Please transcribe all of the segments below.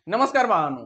नमस्कार बाळांनो.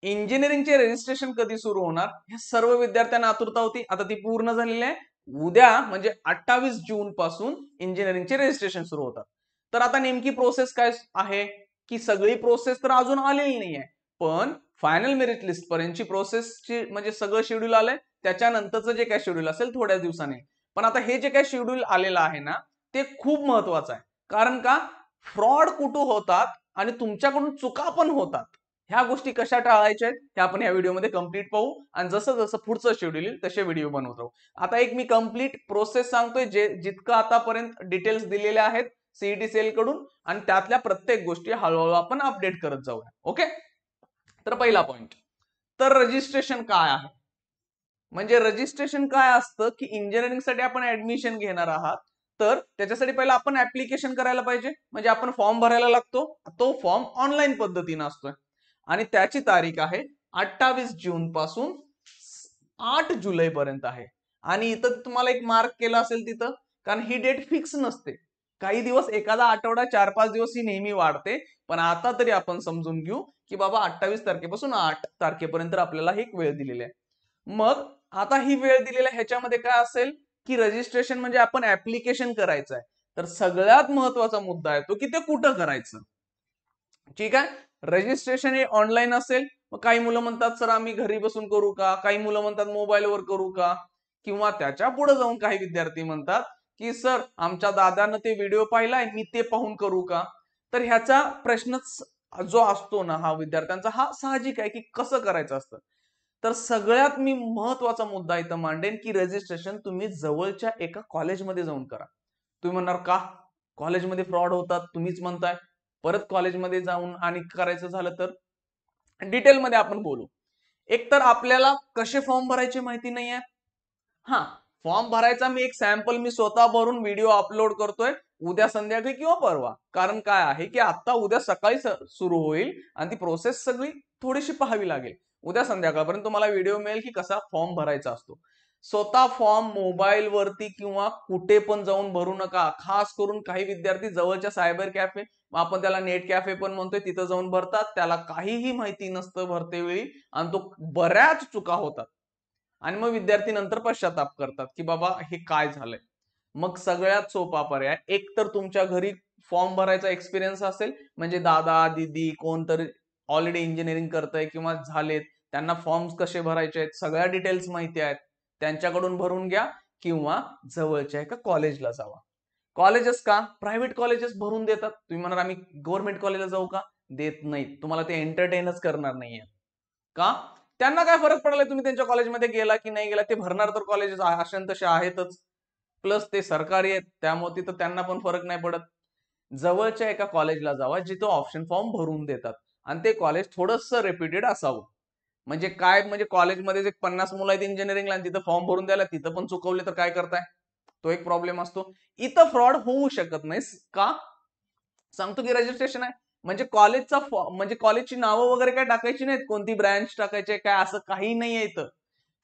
इंजिनिअरिंगचे रजिस्ट्रेशन कधी सुरू होणार हे सर्व विद्यार्थ्यांना आतुरता होती. आता ती पूर्ण झालेली आहे. उद्या म्हणजे 28 जून पासून इंजिनिअरिंगचे रजिस्ट्रेशन सुरू होतात. तर आता नेमकी प्रोसेस काय आहे की सगळी प्रोसेस तर अजून आलेली नाहीये, पण फायनल मेरिट लिस्ट पर्यंतची प्रोसेसची म्हणजे सगळं शेड्यूल आलंय. त्याच्यानंतरचं जे काय शेड्यूल असेल थोड्या दिवसांनी. पण आता हे जे काय शेड्यूल आलेलं आहे ना, ते खूप महत्वाचं आहे. कारण का फ्रॉड कुठं होतात आणि तुमच्याकडून चुका पण होतात. ह्या गोष्टी कशा टाळायच्या आहेत हे आपण या व्हिडिओमध्ये कंप्लीट पाहू आणि जसं जसं पुढचं शेड्यूल येईल तसे व्हिडिओ बनवत राहू. आता एक मी कंप्लीट प्रोसेस सांगतोय जे जितकं आतापर्यंत डिटेल्स दिलेल्या आहेत सीईटी सेल कडून आणि त्यातल्या प्रत्येक गोष्टी हळूहळू आपण अपडेट करत जाऊया. ओके, तर पहिला पॉइंट, तर रजिस्ट्रेशन काय आहे? म्हणजे रजिस्ट्रेशन काय असतं की इंजिनिअरिंगसाठी आपण ऍडमिशन घेणार आहात, तर त्याच्यासाठी पहिला आपण ऍप्लिकेशन करायला पाहिजे. म्हणजे आपण फॉर्म भरायला लागतो. तो फॉर्म ऑनलाईन पद्धतीने असतोय आणि त्याची तारीख आहे 28 जून पासून 8 जुलै पर्यंत आहे. आणि इथं तुम्हाला एक मार्क केला असेल तिथं, कारण ही डेट फिक्स नसते. काही दिवस, एखादा आठवडा, 4-5 दिवस ही नेहमी वाढते. पण आता तरी आपण समजून घेऊ की बाबा 28 तारखेपासून 8 तारखेपर्यंत आपल्याला एक वेळ दिलेली आहे. मग आता ही वेळ दिलेल्या ह्याच्यामध्ये काय असेल की रजिस्ट्रेशन म्हणजे आपण ऍप्लिकेशन करायचं आहे. तर सगळ्यात महत्वाचा मुद्दा येतो की ते कुठं करायचं. ठीक आहे, रजिस्ट्रेशन हे ऑनलाईन असेल. मग काही मुलं म्हणतात सर आम्ही घरी बसून करू का, काही मुलं म्हणतात मोबाईलवर करू का, किंवा त्याच्या पुढे जाऊन काही विद्यार्थी म्हणतात की सर आमच्या दादानं ते व्हिडिओ पाहिलाय, मी ते पाहून करू का. तर ह्याचा प्रश्नच जो असतो ना हा विद्यार्थ्यांचा, हा साहजिक आहे की कसं करायचं असतं. तर सगळ्यात मी महत्वाचा मुद्दा इथं मांडेन की रजिस्ट्रेशन तुम्ही जवळच्या एका कॉलेजमध्ये जाऊन करा. तुम्ही म्हणणार का, कॉलेजमध्ये फ्रॉड होतात तुम्हीच म्हणताय. परत कॉलेजमध्ये जाऊन आणि करायचं झालं तर डिटेलमध्ये आपण बोलू. एक तर आपल्याला कसे फॉर्म भरायचे माहिती नाहीये. हा, फॉर्म भरायचा मी एक सॅम्पल मी स्वतः भरून व्हिडिओ अपलोड करतोय उद्या संध्याकाळी किंवा परवा. कारण काय आहे की आता उद्या सकाळी सुरू होईल आणि ती प्रोसेस सगळी थोडीशी पाहावी लागेल. उद्या संध्याकाळपर्यंत तुम्हाला व्हिडिओ मिळेल की कसा फॉर्म भरायचा असतो. स्वतः फॉर्म मोबाईल वरती किंवा कुठे पण जाऊन भरू नका. खास करून काही विद्यार्थी जवळच्या सायबर कॅफे, आपण त्याला नेट कॅफे पण म्हणतोय, तिथं जाऊन भरतात. त्याला काहीही माहिती नसतं भरतेवेळी आणि तो बऱ्याच चुका होतात. आणि मग विद्यार्थी नंतर पश्चाताप करतात की बाबा हे काय झालंय. मग सगळ्यात सोपा पर्याय, एक तर तुमच्या घरी फॉर्म भरायचा एक्सपिरियन्स असेल, म्हणजे दादा दीदी कोणतरी ऑलरेडी इंजिनिअरिंग करतंय किंवा झालेत, त्यांना फॉर्म्स कसे भरायचे आहेत सगळ्या डिटेल्स माहिती आहेत, त्यांच्याकडून भरून घ्या. किंवा जवळच्या एका कॉलेजला जावा. कॉलेजेस का, प्रायव्हेट कॉलेजेस भरून देतात. तुम्ही म्हणणार आम्ही गव्हर्नमेंट कॉलेजला जाऊ का, देत नाहीत. तुम्हाला ते एंटरटेनच करणार नाहीये. का, त्यांना काय फरक पडलाय तुम्ही त्यांच्या कॉलेजमध्ये गेला की नाही गेला, ते भरणार तर कॉलेजेस अशा तसे आहेतच. प्लस ते सरकारी आहेत त्यामुळे तिथं त्यांना पण फरक नाही पडत. जवळच्या एका कॉलेजला जावा जिथं ऑप्शन फॉर्म भरून देतात आणि ते कॉलेज थोडंसं रेप्युटेड असावं. म्हणजे काय, म्हणजे कॉलेजमध्ये 50 मुलं आहेत इंजिनिअरिंगला आणि तिथं फॉर्म भरून द्यायला तिथं पण चुकवले तर काय करताय, तो एक प्रॉब्लेम असतो. इथं फ्रॉड होऊ शकत नाही. का सांगतो की रजिस्ट्रेशन आहे म्हणजे कॉलेजचा म्हणजे कॉलेजची नावं वगैरे काय टाकायची नाहीत, कोणती ब्रँच टाकायची काय असं काही नाही आहे इथं.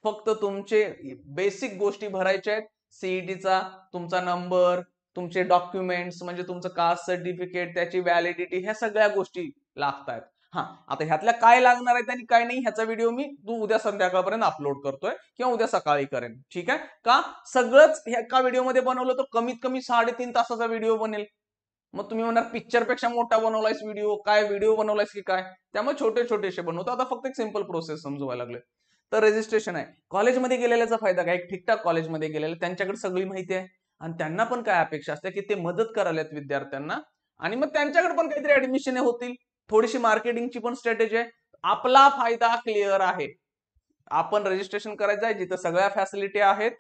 फक्त तुमचे बेसिक गोष्टी भरायच्या आहेत. सीईटीचा तुमचा नंबर, तुमचे डॉक्युमेंट्स म्हणजे तुमचं कास्ट सर्टिफिकेट, त्याची व्हॅलिडिटी, ह्या सगळ्या गोष्टी लागतात. हा, आता ह्यातल्या काय लागणार आहेत आणि काय नाही ह्याचा व्हिडिओ मी उद्या संध्याकाळपर्यंत अपलोड करतोय किंवा उद्या सकाळी करेन. ठीक आहे का, सगळंच एका व्हिडिओमध्ये बनवलं तर कमीत कमी 3.5 तासाचा व्हिडिओ बनेल. मग तुम्ही म्हणणार पिक्चर पेक्षा मोठा बनवलायस व्हिडिओ, काय व्हिडिओ बनवलायस की काय. त्यामुळे छोटे छोटेसे बनवतो. आता फक्त एक सिंपल प्रोसेस समजवायला लागले. तर रजिस्ट्रेशन आहे. कॉलेजमध्ये गेलेल्याचा फायदा काय, ठीकठाक कॉलेजमध्ये गेलेले त्यांच्याकडे सगळी माहिती आहे आणि त्यांना पण काय अपेक्षा असते की ते मदत करायला विद्यार्थ्यांना आणि मग त्यांच्याकडे पण काहीतरी ऍडमिशन होतील. थोडीशी मार्केटिंगची पण स्ट्रॅटेजी आहे. आपला फायदा क्लिअर आहे. आपण रजिस्ट्रेशन करायचं आहे जिथं सगळ्या फॅसिलिटी आहेत,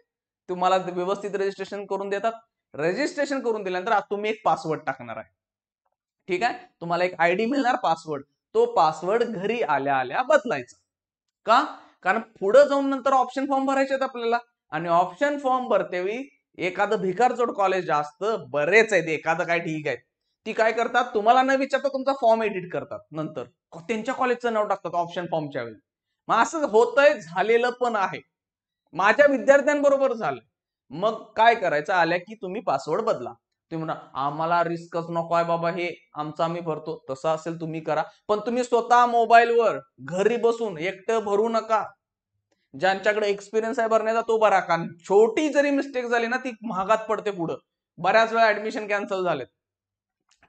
तुम्हाला व्यवस्थित रजिस्ट्रेशन करून देतात. रजिस्ट्रेशन करून दिल्यानंतर तुम्ही एक पासवर्ड टाकणार आहे. ठीक आहे, तुम्हाला एक आयडी मिळणार पासवर्ड. तो पासवर्ड घरी आल्या आल्या बदलायचा. का, कारण पुढे जाऊन नंतर ऑप्शन फॉर्म भरायचे आहेत आपल्याला आणि ऑप्शन फॉर्म भरतेवेळी एखादं भिकारचोट कॉलेज असतं, बरेच आहेत, एखादं काय ठीक आहे, ती काय करतात तुम्हाला न विचारता तुमचा फॉर्म एडिट करतात. नंतर त्यांच्या कॉलेजचं नाव टाकतात ऑप्शन फॉर्मच्या वेळी. मग असं होतंय, झालेलं पण आहे, माझ्या विद्यार्थ्यांबरोबर झालं. मग काय करायचं, आल्या की तुम्ही पासवर्ड बदला. तुम्ही म्हणा आम्हाला रिस्कच नको आहे बाबा, हे आमचं आम्ही भरतो, तसं असेल तुम्ही करा, पण तुम्ही स्वतः मोबाईलवर घरी बसून एकटं भरू नका. ज्यांच्याकडे एक्सपिरियन्स आहे भरण्याचा तो भरा, कारण छोटी जरी मिस्टेक झाली ना ती महागात पडते पुढं. बऱ्याच वेळा ऍडमिशन कॅन्सल झालेत.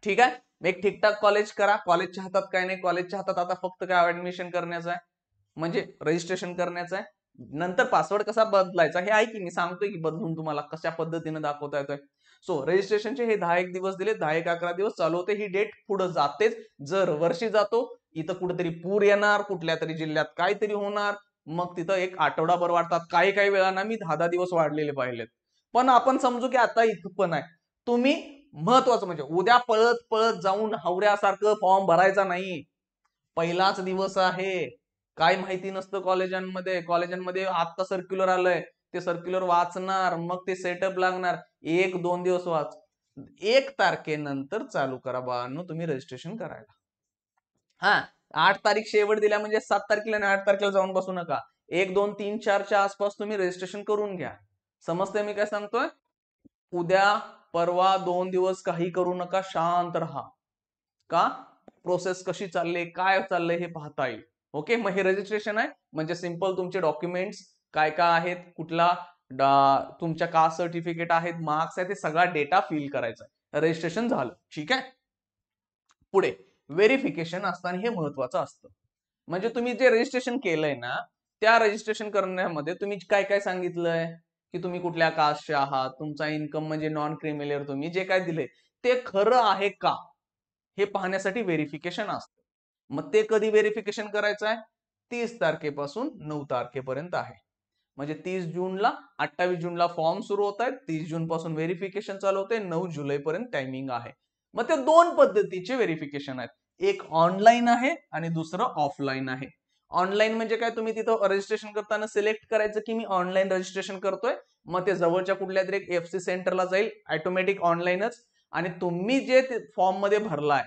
ठीक आहे, एक ठीकठाक कॉलेज करा, कॉलेजच्या हातात काय नाही, कॉलेजच्या हातात आता फक्त काय ऍडमिशन करण्याचं आहे, म्हणजे रजिस्ट्रेशन करायचं आहे. नंतर पासवर्ड कसा बदलायचा हे आहे की मी सांगतोय की बदलून तुम्हाला कशा पद्धतीने दाखवता येतोय. सो रजिस्ट्रेशनचे हे 10 दिवस दिले, 10-11 दिवस चालू होते. ही डेट पुढे जातेच, जर वर्षी जातो. इथं कुठेतरी पूर येणार, कुठल्या तरी जिल्ह्यात काहीतरी होणार, मग तिथं एक आठवडाभर वाढतात. काही काही वेळाना मी 10-10 दिवस वाढलेले पाहिलेत. पण आपण समजू की आता इथं पण आहे. तुम्ही महत्वाचं म्हणजे उद्या पळत पळत जाऊन हावऱ्यासारखं फॉर्म भरायचा नाही. पहिलाच दिवस आहे, काय माहिती नसतं कॉलेजांमध्ये आता सर्क्युलर आलंय, ते सर्क्युलर वाचणार, मग ते सेटअप लागणार, 1-2 दिवस 1 तारखेनंतर चालू करा बाळांनो तुम्ही रजिस्ट्रेशन करायला. हा, 8 तारीख शेवट दिल्या म्हणजे 7 तारखेला आणि 8 तारखेला जाऊन बसू नका. 1-2-3-4च्या आसपास तुम्ही रजिस्ट्रेशन करून घ्या. समजतंय मी काय सांगतोय? उद्या परवा 2 दिवस काही करू नका, शांत राहा. का? प्रोसेस कशी चालली, काय चाललंय हे पाहता येईल. ओके, मग हे रजिस्ट्रेशन आहे म्हणजे सिंपल तुमचे डॉक्युमेंट्स काय काय आहेत, कुठला तुमच्या कास्ट सर्टिफिकेट आहेत, मार्क्स आहेत, ते सगळा डेटा फिल करायचा आहे. रजिस्ट्रेशन झालं. ठीक आहे, पुढे व्हेरिफिकेशन असताना हे महत्वाचं असतं. म्हणजे तुम्ही जे रजिस्ट्रेशन केलंय ना, त्या रजिस्ट्रेशन करण्यामध्ये तुम्ही काय काय सांगितलंय की तुम्ही कुठल्या कास्टचे आहात, तुमचा इन्कम म्हणजे नॉन क्रिमिलियर, तुम्ही जे काय दिले ते खरं आहे का हे पाहण्यासाठी व्हेरिफिकेशन असतं. मग ते कधी व्हेरिफिकेशन करायचं आहे? 30 तारखेपासून 9 तारखेपर्यंत आहे. म्हणजे 30 जूनला 28 जूनला फॉर्म सुरू होत आहेत, 30 जून पासून व्हेरिफिकेशन चालू होते, 9 जुलैपर्यंत टायमिंग आहे. मग ते 2 पद्धतीचे व्हेरिफिकेशन आहेत, एक ऑनलाईन आहे आणि दुसरं ऑफलाईन आहे. ऑनलाईन म्हणजे काय, तुम्ही तिथं रजिस्ट्रेशन करताना सिलेक्ट करायचं की मी ऑनलाईन रजिस्ट्रेशन करतोय, मग ते जवळच्या कुठल्या तरी एक FC सेंटरला जाईल, ऑटोमॅटिक ऑनलाईनच. आणि तुम्ही जे फॉर्म मध्ये भरलाय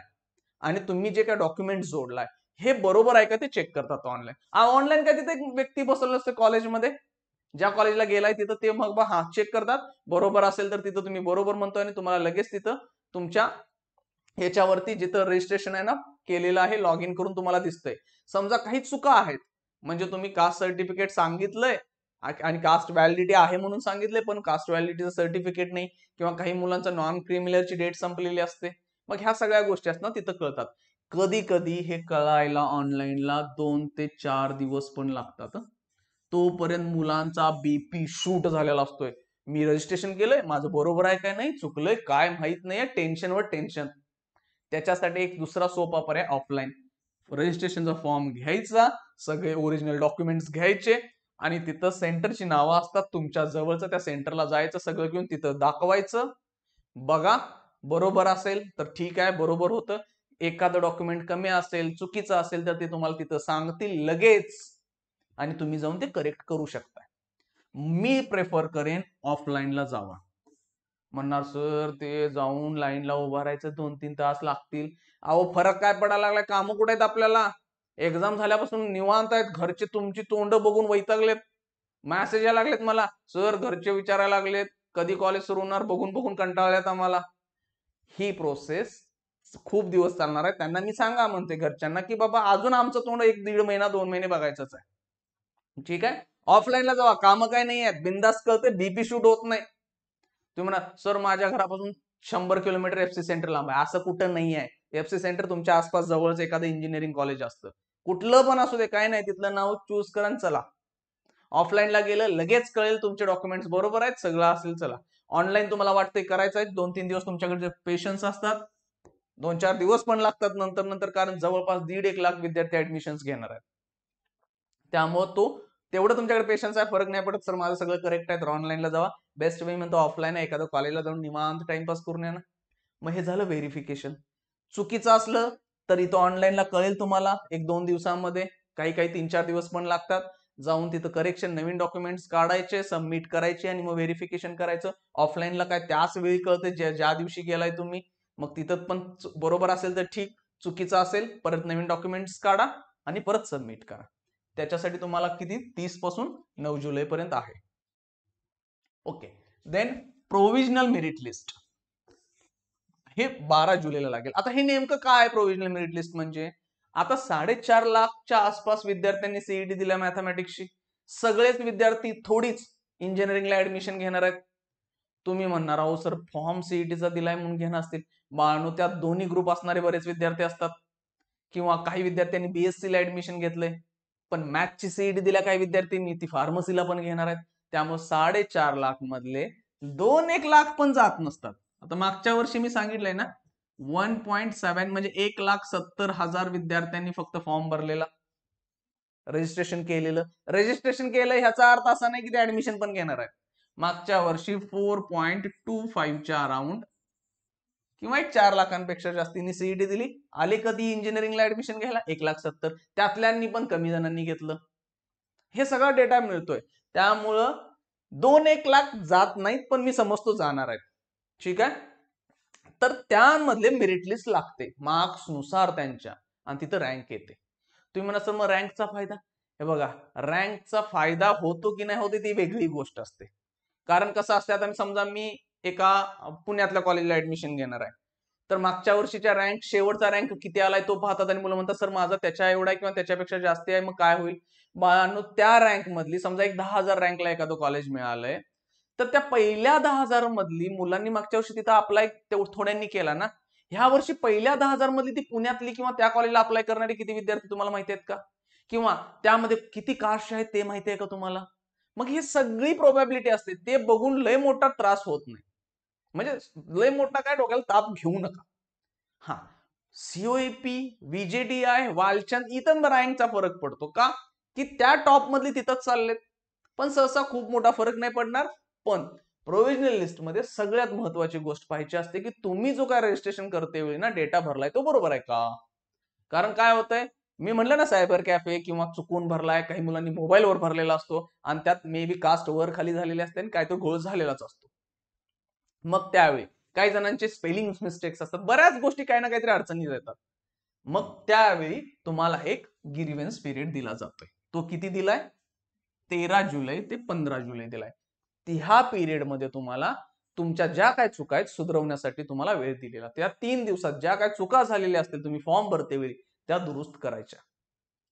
आणि तुम्ही जे काय डॉक्युमेंट जोडलाय हे बरोबर आहे का ते चेक करतात ऑनलाईन. ऑनलाईन काय तिथे एक व्यक्ती बसवलं असतं कॉलेजमध्ये, ज्या कॉलेजला गेलाय तिथं ते मग हा चेक करतात, बरोबर असेल तर तिथं तुम्ही बरोबर म्हणतोय आणि तुम्हाला लगेच तिथं तुमच्या ह्याच्यावरती जिथं रजिस्ट्रेशन आहे ना केलेलं आहे लॉग इन करून तुम्हाला दिसतंय. समजा काही चुका आहेत, म्हणजे तुम्ही कास्ट सर्टिफिकेट सांगितलंय आणि कास्ट व्हॅलिडिटी आहे म्हणून सांगितलंय, पण कास्ट व्हॅलिडिटीचं सर्टिफिकेट नाही, किंवा काही मुलांचं नॉन क्रिमिलियरची डेट संपलेली असते. मग ह्या सगळ्या गोष्टी असतात तिथं कळतात. कधी कधी हे कळायला ऑनलाईनला 2 ते 4 दिवस पण लागतात. तोपर्यंत मुलांचा BP शूट झालेला असतोय. मी रजिस्ट्रेशन केलंय, माझं बरोबर आहे काय नाही, चुकलंय काय माहित नाहीये, टेन्शनवर टेन्शन. त्याच्यासाठी एक दुसरा सोपा पर्याय ऑफलाईन. रजिस्ट्रेशनचा फॉर्म घ्यायचा, सगळे ओरिजिनल डॉक्युमेंट्स घ्यायचे आणि तिथं सेंटरची नावं असतात, तुमच्या जवळचं त्या सेंटरला जायचं, सगळं घेऊन तिथं दाखवायचं. बघा बरोबर असेल तर ठीक आहे, बरोबर होतं. एखादं डॉक्युमेंट कमी असेल, चुकीचं असेल तर ते तुम्हाला तिथं सांगतील लगेच आणि तुम्ही जाऊन ते करेक्ट करू शकता. मी प्रेफर करेन ऑफलाईनला जावा. म्हणणार सर ते जाऊन लाईनला उभं राहायचं 2-3 तास लागतील. अहो फरक काय पडायला लागलाय, कामं कुठे आहेत आपल्याला? एक्झाम झाल्यापासून निवांत आहेत, घरचे तुमची तोंड बघून वैतागलेत, मेसेज यायला लागलेत मला, सर घरचे विचारायला लागलेत कधी कॉलेज सुरू होणार, बघून बघून कंटाळल्यात आम्हाला. ही प्रोसेस खूप दिवस चालणार आहे. त्यांना मी सांगा म्हणते घरच्यांना की बाबा अजून आमचं तोंड 1-1.5 महिना 2 महिने बघायचंच आहे. ठीक आहे, ऑफलाईनला जावा, कामं काय नाही आहेत, बिंदास कळते, BP शूट होत नाही. तुम्ही म्हणा सर माझ्या घरापासून 100 किलोमीटर FC सेंटर लांब आहे, असं कुठं नाही आहे. FC सेंटर तुमच्या आसपास जवळच एखादं इंजिनिअरिंग कॉलेज असतं, कुठलं पण असू दे, काय नाही, तिथलं नाव चूज करा आणि चला. ऑफलाईनला गेलं लगेच कळेल तुमचे डॉक्युमेंट्स बरोबर आहेत, सगळं असेल, चला. ऑनलाईन तुम्हाला वाटतंय करायचं आहे, 2-3 दिवस तुमच्याकडे पेशन्स असतात, 2-4 दिवस पण लागतात नंतर नंतर, कारण जवळपास 1.5-1 लाख विद्यार्थी ऍडमिशन्स घेणार आहेत. त्यामुळे तेवढं तुमच्याकडे पेशन्स आहे, फरक नाही पडत सर माझं सगळं करेक्ट आहे तर ऑनलाईनला जावा. बेस्ट वे म्हणतो ऑफलाईन आहे, एखाद्या कॉलेजला जाऊन निवांत टाइमपास करून येणं. मग हे झालं व्हेरिफिकेशन. चुकीचं असलं तर इथं ऑनलाईनला कळेल तुम्हाला 1-2 दिवसांमध्ये, काही काही 3-4 दिवस पण लागतात. जाऊन तिथं करेक्शन, नवीन डॉक्युमेंट्स काढायचे, सबमिट करायचे आणि मग व्हेरिफिकेशन करायचं. ऑफलाईनला काय त्याच वेळी कळते ज्या दिवशी गेलाय तुम्ही. मग तिथं पण बरोबर असेल तर ठीक, चुकीचं असेल परत नवीन डॉक्युमेंट्स काढा आणि परत सबमिट करा. त्याच्यासाठी तुम्हाला किती 30 पासून 9 जुलै पर्यंत आहे. Okay, then provisional merit list. हे 12 जुलैला लागेल. आता हे नेमकं काय आहे प्रोव्हिजनल मेरिट लिस्ट म्हणजे? आता 4.5 लाखच्या आसपास विद्यार्थ्यांनी सीईटी दिल्या मॅथमॅटिक्सची. सगळेच विद्यार्थी थोडीच इंजिनिअरिंगला ऍडमिशन घेणार आहेत. तुम्ही म्हणणार आहो सर फॉर्म सीईटीचा दिलाय म्हणून घेणार असतील. बाळांनो त्यात दोन्ही ग्रुप असणारे बरेच विद्यार्थी असतात, किंवा काही विद्यार्थ्यांनी बीएससी ला ऍडमिशन घेतलंय, पण मॅथची सीईटी दिल्या काही विद्यार्थ्यांनी ती फार्मसीला पण घेणार आहेत. त्यामुळे 4.5 लाख मधले 2-1 लाख पण जात नसतात. आता मागच्या वर्षी मी सांगितलंय ना 1.7 म्हणजे 1,70,000 विद्यार्थ्यांनी फक्त फॉर्म भरलेला, रजिस्ट्रेशन केलं ह्याचा अर्थ असा नाही की ते ऍडमिशन पण घेणार आहे. मागच्या वर्षी 4.25च्या अराउंड किंवा 4 लाखांपेक्षा जास्तींनी सीईटी दिली. आले कधी इंजिनिअरिंगला ऍडमिशन घ्यायला 1,70,000. त्यातल्यांनी पण कमी जणांनी घेतलं. हे सगळा डेटा मिळतोय. त्यामुळं 2-1 लाख जात नाहीत, पण मी समजतो जाणार आहेत. ठीक आहे. तर त्यामधले मेरिट लिस्ट लागते मार्क्स नुसार त्यांच्या, आणि तिथं रँक येते. तुम्ही म्हणा सर मग रँकचा फायदा? हे बघा, रँकचा फायदा होतो की नाही होते ती वेगळी गोष्ट असते. कारण कसं असतं, आता समजा मी एका पुण्यातल्या कॉलेजला ऍडमिशन घेणार आहे, तर मागच्या वर्षीच्या रँक शेवटचा रँक किती आलाय तो पाहतात आणि मुलं म्हणतात सर माझा त्याच्या एवढा आहे किंवा त्याच्यापेक्षा जास्त आहे, मग काय होईल? बाळांनो त्या रँक मधली समजा एक 10,000 रँकला एखादं कॉलेज मिळालंय, तर त्या पहिल्या 10,000 मधली मुलांनी मागच्या वर्षी तिथं अप्लाय थोड्यांनी केला ना, ह्या वर्षी पहिल्या 10,000 मधली ती पुण्यातली किंवा त्या कॉलेजला अप्लाय करणारे किती विद्यार्थी तुम्हाला माहिती आहेत का? किंवा त्यामध्ये किती कास्ट आहेत ते माहिती आहे का तुम्हाला? मग ही सगळी प्रोबॅबिलिटी असते, ते बघून लय मोठा त्रास होत नाही. म्हणजे लय मोठा काय डोक्याला ताप घेऊ नका. हा, सीओईपी, व्हीजेडीआय, वालचंद इथं रँकचा फरक पडतो का? की त्या टॉप मधली तिथंच चाललेत, पण सहसा खूप मोठा फरक नाही पडणार. पण प्रोव्हिजनल लिस्ट मध्ये सगळ्यात महत्वाची गोष्ट पाहिजे असते की तुम्ही जो काय रजिस्ट्रेशन करते वेळी ना डेटा भरलाय तो बरोबर आहे का? कारण काय होतंय, मी म्हणलं ना सायबर कॅफे किंवा चुकून भरलाय, काही मुलांनी मोबाईलवर भरलेला असतो आणि त्यात मे बी कास्ट वर खाली झालेली असते आणि काय तो घोळ झालेलाच असतो. मग त्यावेळी काही जणांचे स्पेलिंग मिस्टेक्स असतात, बऱ्याच गोष्टी काही ना काहीतरी अडचणी येतात. मग त्यावेळी तुम्हाला एक ग्रीव्हन्स पिरियड दिला जातोय. तो किती दिलाय? 13 जुलै ते 15 जुलै दिलाय. ह्या पिरियड मध्ये तुम्हाला तुमच्या ज्या काय चुका आहेत सुधारवण्यासाठी तुम्हाला वेळ दिलेला. त्या 3 दिवसात ज्या काय चुका झालेल्या असतील तुम्ही फॉर्म भरते वेळी त्या दुरुस्त करायच्या.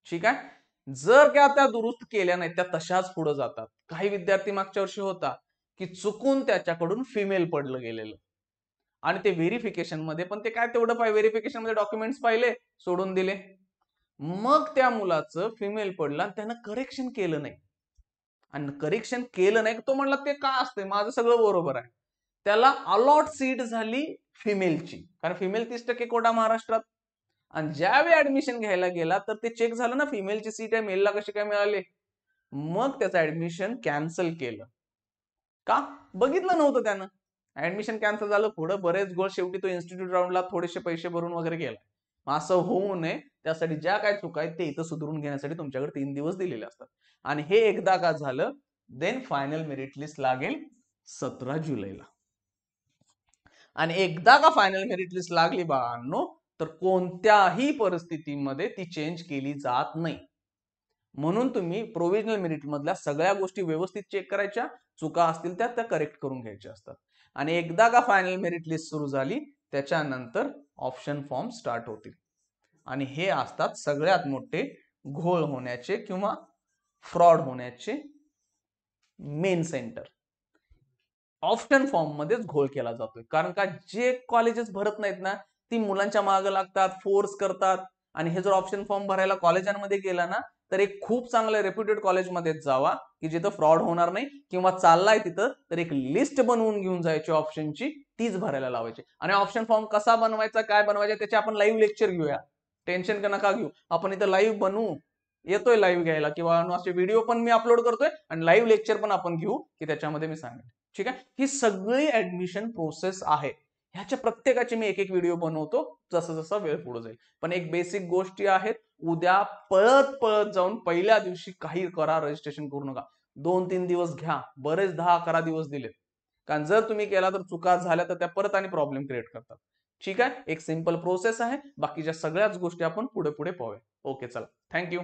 ठीक आहे. जर त्या दुरुस्त केल्या नाहीत त्या तशाच पुढे जातात. काही विद्यार्थी मागच्या वर्षी होता की चुकून त्याच्याकडून फिमेल पडलं गेलेलं आणि ते व्हेरिफिकेशन मध्ये पण ते काय तेवढं व्हेरिफिकेशन मध्ये डॉक्युमेंट्स पाहिले, सोडून दिले. मग त्या मुलाचं फिमेल पडलं आणि त्यानं करेक्शन केलं नाही, आणि करेक्शन केलं नाही तो म्हणला ते का असतंय माझं सगळं बरोबर आहे. त्याला अलॉट सीट झाली फिमेलची, कारण फिमेल 30% कोटा महाराष्ट्रात. आणि ज्यावेळी ऍडमिशन घ्यायला गेला तर ते चेक झालं ना फिमेलची सीट आहे, मेलला कशी काय मिळाली. मग त्याचं ऍडमिशन कॅन्सल केलं. का? बघितलं नव्हतं त्यानं. ऍडमिशन कॅन्सल झालं, पुढे बरेच गोळ, शेवटी तो इन्स्टिट्यूट राऊंडला थोडेसे पैसे भरून वगैरे गेला. असं होऊ नये त्यासाठी ज्या काय चुका आहेत ते इथं सुधारून घेण्यासाठी तुमच्याकडे 3 दिवस दिलेले असतात. आणि हे एकदा का झालं देन फायनल मेरिट लिस्ट लागेल 17 जुलैला. आणि एकदा का फायनल मेरिट लिस्ट लागली बाळांनो तर कोणत्याही परिस्थितीमध्ये ती चेंज केली जात नाही. म्हणून तुम्ही प्रोव्हिजनल मेरिट मधल्या सगळ्या गोष्टी व्यवस्थित चेक करायच्या, चुका असतील त्या करेक्ट करून घ्यायच्या असतात. आणि एकदा का फायनल मेरिट लिस्ट सुरू झाली त्याच्यानंतर ऑप्शन फॉर्म स्टार्ट होतील, आणि हे असतात सगळ्यात मोठे घोळ होण्याचे किंवा फ्रॉड होण्याचे मेन सेंटर. ऑप्शन फॉर्म मध्येच घोळ केला जातोय, कारण का जे कॉलेजेस भरत नाहीत ना ती मुलांच्या मागे लागतात, फोर्स करतात. आणि हे जर ऑप्शन फॉर्म भरायला कॉलेजांमध्ये गेला ना तर एक खूप चांगल्या रेप्युटेड कॉलेजमध्ये जावा की जिथं फ्रॉड होणार नाही, किंवा चाललाय तिथं तर एक लिस्ट बनवून घेऊन जायची ऑप्शनची, तीच भरायला लावायची. आणि ऑप्शन फॉर्म कसा बनवायचा, काय बनवायचा त्याचे आपण लाईव्ह लेक्चर घेऊया, टेन्शन का नका घेऊ. आपण इथं लाईव्ह बनवू, येतोय लाईव्ह घ्यायला, किंवा असे व्हिडिओ पण मी अपलोड करतोय आणि लाईव्ह लेक्चर पण आपण घेऊ की त्याच्यामध्ये मी सांगेन. ठीक आहे. ही सगळी ऍडमिशन प्रोसेस आहे, ह्याच्या प्रत्येकाचे मी एक एक व्हिडिओ बनवतो जसं जसं वेळ पुढे जाईल. पण एक बेसिक गोष्टी आहेत, उद्या पळत पळत जाऊन पहिल्या दिवशी काही करा, रजिस्ट्रेशन करू नका. 2-3 दिवस घ्या, बरेच 10-11 दिवस दिलेत, कारण जर तुम्ही केला तर चुका झाल्या तर त्या परत आणि प्रॉब्लेम क्रिएट करतात. ठीक आहे. एक सिंपल प्रोसेस आहे, बाकीच्या सगळ्याच गोष्टी आपण पुढे पुढे पाहूया. ओके, चला, थँक्यू.